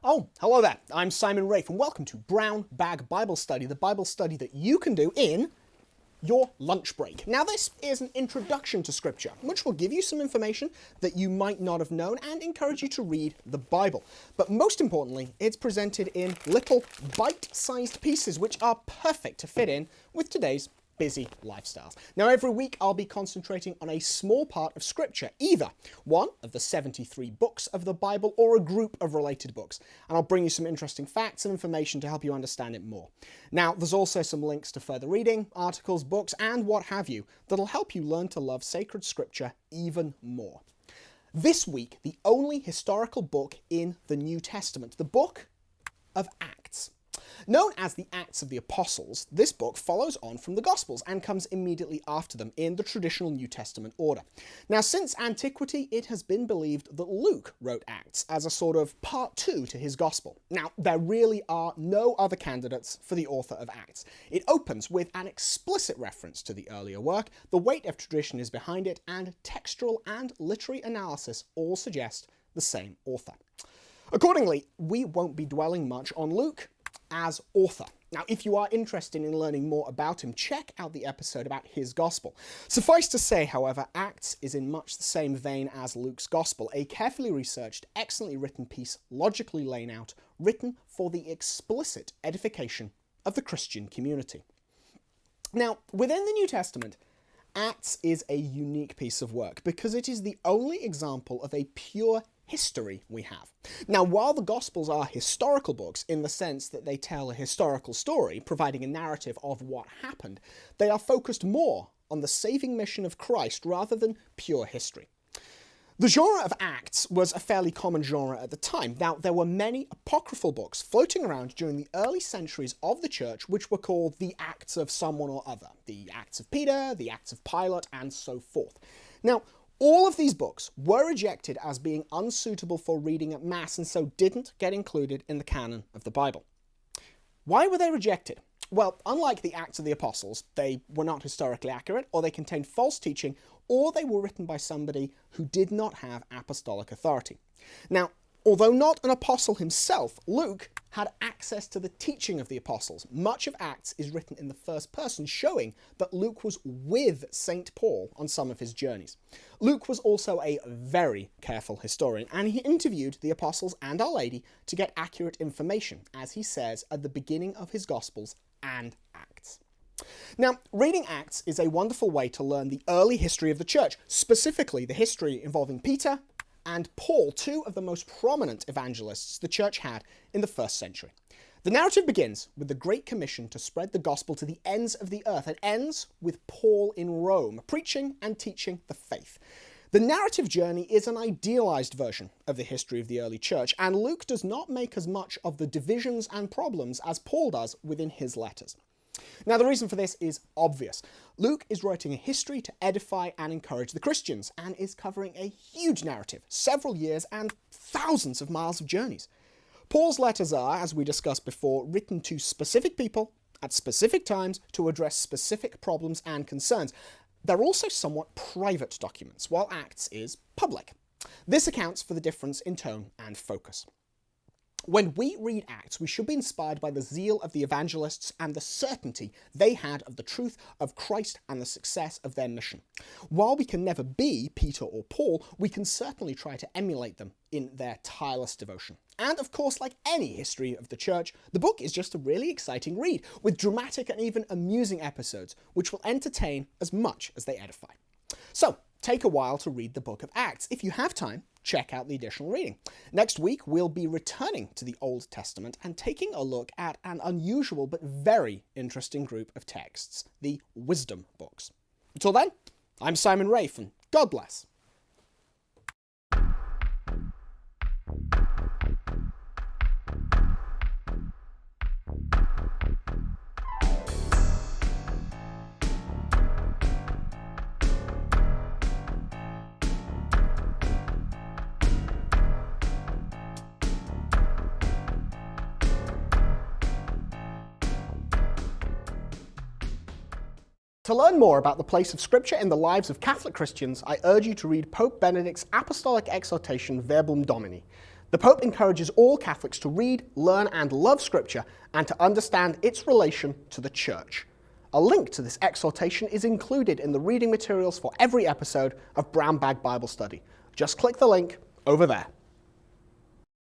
Oh, hello there. I'm Simon Rafe and welcome to Brown Bag Bible Study, the Bible study that you can do in your lunch break. Now this is an introduction to Scripture, which will give you some information that you might not have known and encourage you to read the Bible. But most importantly, it's presented in little bite-sized pieces which are perfect to fit in with today's busy lifestyles. Now every week I'll be concentrating on a small part of Scripture, either one of the 73 books of the Bible or a group of related books, and I'll bring you some interesting facts and information to help you understand it more. Now there's also some links to further reading, articles, books and what have you that'll help you learn to love sacred Scripture even more. This week, the only historical book in the New Testament, the book of Acts. Known as the Acts of the Apostles, this book follows on from the Gospels and comes immediately after them in the traditional New Testament order. Now, since antiquity, it has been believed that Luke wrote Acts as a sort of part two to his Gospel. Now, there really are no other candidates for the author of Acts. It opens with an explicit reference to the earlier work, the weight of tradition is behind it, and textual and literary analysis all suggest the same author. Accordingly, we won't be dwelling much on Luke as author. Now, if you are interested in learning more about him, check out the episode about his Gospel. Suffice to say, however, Acts is in much the same vein as Luke's Gospel, a carefully researched, excellently written piece, logically laid out, written for the explicit edification of the Christian community. Now, within the New Testament, Acts is a unique piece of work because it is the only example of a pure history we have. Now, while the Gospels are historical books in the sense that they tell a historical story, providing a narrative of what happened, they are focused more on the saving mission of Christ rather than pure history. The genre of Acts was a fairly common genre at the time. Now, there were many apocryphal books floating around during the early centuries of the church which were called the Acts of someone or other, the Acts of Peter, the Acts of Pilate, and so forth. Now, all of these books were rejected as being unsuitable for reading at Mass and so didn't get included in the canon of the Bible. Why were they rejected? Well, unlike the Acts of the Apostles, they were not historically accurate, or they contained false teaching, or they were written by somebody who did not have apostolic authority. Now, although not an apostle himself, Luke had access to the teaching of the apostles. Much of Acts is written in the first person, showing that Luke was with St. Paul on some of his journeys. Luke was also a very careful historian, and he interviewed the apostles and Our Lady to get accurate information, as he says at the beginning of his Gospels and Acts. Now, reading Acts is a wonderful way to learn the early history of the church, specifically the history involving Peter and Paul, two of the most prominent evangelists the church had in the first century. The narrative begins with the Great Commission to spread the gospel to the ends of the earth and ends with Paul in Rome, preaching and teaching the faith. The narrative journey is an idealized version of the history of the early church, and Luke does not make as much of the divisions and problems as Paul does within his letters. Now, the reason for this is obvious. Luke is writing a history to edify and encourage the Christians, and is covering a huge narrative, several years and thousands of miles of journeys. Paul's letters are, as we discussed before, written to specific people at specific times to address specific problems and concerns. They're also somewhat private documents, while Acts is public. This accounts for the difference in tone and focus. When we read Acts, we should be inspired by the zeal of the evangelists and the certainty they had of the truth of Christ and the success of their mission. While we can never be Peter or Paul, we can certainly try to emulate them in their tireless devotion. And of course, like any history of the church, the book is just a really exciting read, with dramatic and even amusing episodes, which will entertain as much as they edify. So, take a while to read the book of Acts. If you have time, check out the additional reading. Next week, we'll be returning to the Old Testament and taking a look at an unusual but very interesting group of texts, the Wisdom books. Until then, I'm Simon Rafe, and God bless. To learn more about the place of Scripture in the lives of Catholic Christians, I urge you to read Pope Benedict's Apostolic Exhortation Verbum Domini. The Pope encourages all Catholics to read, learn, and love Scripture and to understand its relation to the Church. A link to this exhortation is included in the reading materials for every episode of Brown Bag Bible Study. Just click the link over there.